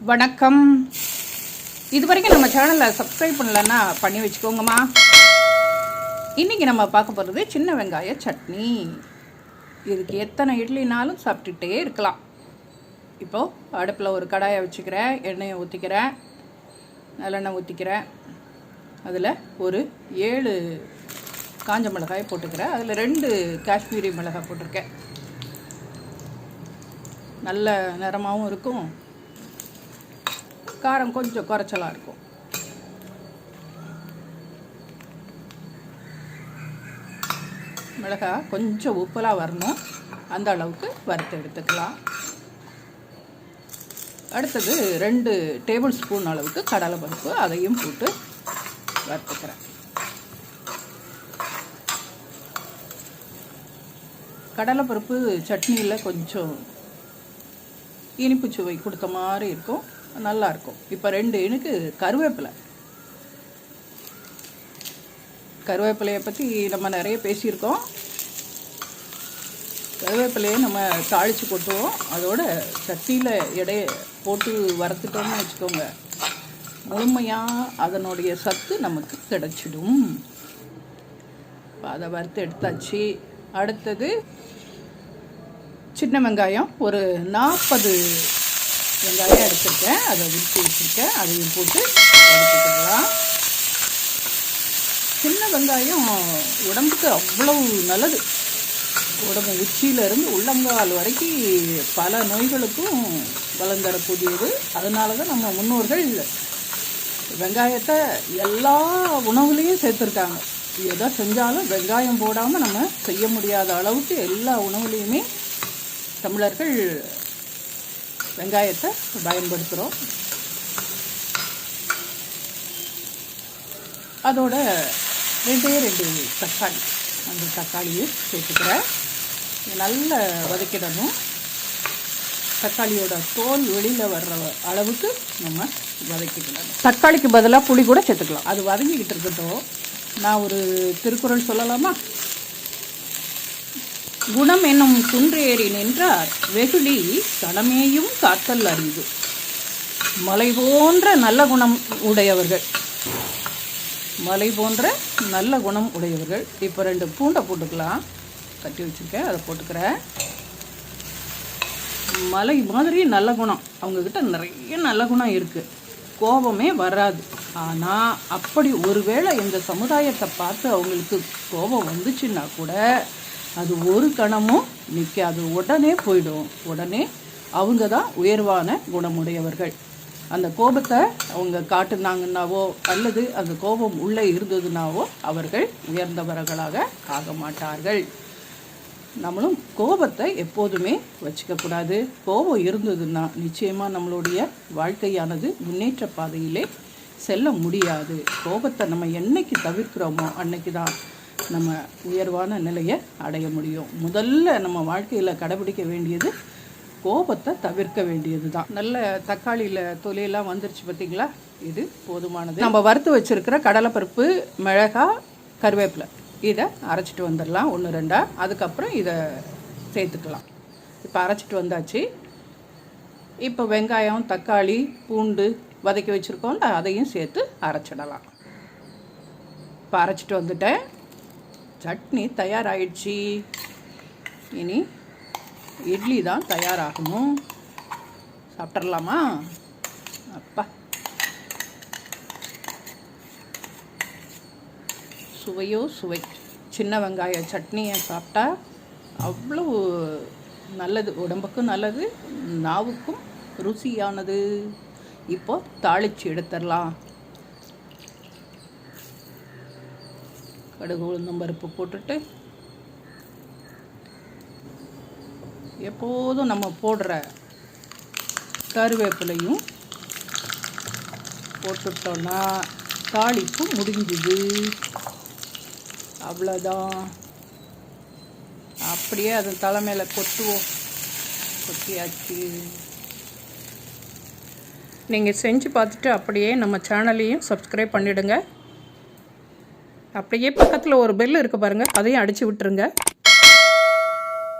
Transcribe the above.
வணக்கம். இது வரைக்கும் நம்ம சேனலை சப்ஸ்கிரைப் பண்ணலன்னா பண்ணி வச்சுக்கோங்கம்மா. இன்றைக்கி நம்ம பார்க்க போகிறது சின்ன வெங்காய சட்னி. இதுக்கு எத்தனை இட்லினாலும் சாப்பிட்டுட்டே இருக்கலாம். இப்போது அடுப்பில் ஒரு கடாயை வச்சுக்கிறேன், எண்ணெயை ஊற்றிக்கிறேன், நல்லெண்ணெய் ஊற்றிக்கிறேன். அதில் ஒரு 7 காஞ்ச மிளகாய் போட்டுக்கிறேன். அதில் 2 காஷ்மீரி மிளகாய் போட்டிருக்கேன். நல்ல நிறமாகவும் இருக்கும், காரம் கொஞ்சம் குறைச்சலாக இருக்கும். மிளகாய் கொஞ்சம் உப்பலாக வரணும், அந்த அளவுக்கு வறுத்து எடுத்துக்கலாம். அடுத்தது 2 டேபிள் ஸ்பூன் அளவுக்கு கடலைப்பருப்பு, அதையும் போட்டு வறுத்துக்கிறேன். கடலைப்பருப்பு சட்னியில் கொஞ்சம் இனிப்பு சுவை கொடுத்த மாதிரி இருக்கும், நல்லாயிருக்கும். இப்போ 2 இனுக்கு கருவேப்பிலையை பற்றி நம்ம நிறைய பேசியிருக்கோம். கருவேப்பிலையை நம்ம தாளித்து கொட்டுவோம், அதோட சட்டியில் எடையை போட்டு வறுத்துட்டோம்னு வச்சுக்கோங்க, முழுமையாக அதனுடைய சத்து நமக்கு கிடைச்சிடும். அதை வறுத்து எடுத்தாச்சு. அடுத்தது சின்ன வெங்காயம் ஒரு 40 வெங்காயம் எடுத்துருக்கேன், அதை விரித்து வச்சுருக்கேன், அதையும் போட்டு வறுத்துக்கலாம். சின்ன வெங்காயம் உடம்புக்கு அவ்வளவு நல்லது. உடம்பு உச்சியிலிருந்து உள்ளங்கால் வரைக்கும் பல நோய்களுக்கும் பலம் தரக்கூடியது. அதனால தான் நம்ம முன்னோர்கள் வெங்காயத்தை எல்லா உணவுலேயும் சேர்த்துருக்காங்க. எதை செஞ்சாலும் வெங்காயம் போடாமல் நம்ம செய்ய முடியாத அளவுக்கு எல்லா உணவுலேயுமே தமிழர்கள் வெங்காயத்தை பயன்படுத்துகிறோம். அதோட 2 தக்காளி, அந்த தக்காளியை சேர்த்துக்கிறேன். நல்லா வதக்கிடணும். தக்காளியோட தோல் வெளியில் வர்ற அளவுக்கு நம்ம வதக்கிடணும். தக்காளிக்கு பதிலாக புளி கூட சேர்த்துக்கலாம். அது வதங்கிக்கிட்டு இருக்கட்டும். நான் ஒரு திருக்குறள் சொல்லலாமா? குணம் என்னும் குன்றேறி நின்றார் வெகுளி கணமேயும் காத்தல் அறிவு. மலை போன்ற நல்ல குணம் உடையவர்கள், மலை போன்ற நல்ல குணம் உடையவர்கள். இப்போ 2 பூண்டை போட்டுக்கலாம், கட்டி வச்சுருக்கேன், அதை போட்டுக்கிறேன். மலை மாதிரி நல்ல குணம், அவங்கக்கிட்ட நிறைய நல்ல குணம் இருக்குது, கோபமே வராது. ஆனால் அப்படி ஒருவேளை இந்த சமுதாயத்தை பார்த்து அவங்களுக்கு கோபம் வந்துச்சுன்னா கூட அது ஒரு கணமும் நிற்காது, உடனே போயிடும். உடனே அவங்க தான் உயர்வான குணமுடையவர்கள். அந்த கோபத்தை அவங்க காட்டுனாங்கன்னாவோ அல்லது அந்த கோபம் உள்ளே இருந்ததுனாவோ அவர்கள் உயர்ந்தவர்களாக ஆக மாட்டார்கள். நம்மளும் கோபத்தை எப்போதுமே வச்சுக்கக்கூடாது. கோபம் இருந்ததுன்னா நிச்சயமாக நம்மளுடைய வாழ்க்கையானது முன்னேற்ற பாதையிலே செல்ல முடியாது. கோபத்தை நம்ம என்னைக்கு தவிர்க்கிறோமோ அன்னைக்கு தான் நம்ம உயர்வான நிலையை அடைய முடியும். முதல்ல நம்ம வாழ்க்கையில் கடைபிடிக்க வேண்டியது கோபத்தை தவிர்க்க வேண்டியது தான். நல்ல தக்காளியில் தொலியெல்லாம் வந்துருச்சு பார்த்திங்களா? இது போதுமானது. நம்ம வறுத்து வச்சுருக்கிற கடலைப்பருப்பு, மிளகாய், கருவேப்பிலை இதை அரைச்சிட்டு வந்துடலாம் 1-2. அதுக்கப்புறம் இதை சேர்த்துக்கலாம். இப்போ அரைச்சிட்டு வந்தாச்சு. இப்போ வெங்காயம், தக்காளி, பூண்டு வதக்கி வச்சுருக்கோம்ல, அதையும் சேர்த்து அரைச்சிடலாம். இப்போ அரைச்சிட்டு வந்துட்டேன். சட்னி தயாராகிடுச்சு. இனி இட்லி தான் தயாராகணும். சாப்பிட்றலாமா? அப்பா, சுவையோ சுவை. சின்ன வெங்காய சட்னியை சாப்பிட்டா அவ்வளோ நல்லது, உடம்புக்கும் நல்லது, நாவுக்கும் ருசியானது. இப்போது தாளித்து எடுத்துடலாம். கடுகு, உளுந்தம் பருப்பு போட்டுட்டு எப்போதும் நம்ம போடுற கருவேப்பிலையும் போட்டுட்டோன்னா தாளிப்பு முடிஞ்சுது. அவ்வளோதான். அப்படியே அது தலைமையில் கொட்டுவோம். கொட்டியாச்சு. நீங்கள் செஞ்சு பார்த்துட்டு அப்படியே நம்ம சேனலையும் சப்ஸ்கிரைப் பண்ணிவிடுங்க. அப்படியே பக்கத்தில் ஒரு பெல் இருக்குது பாருங்கள், அதையும் அடித்து விட்டுருங்க.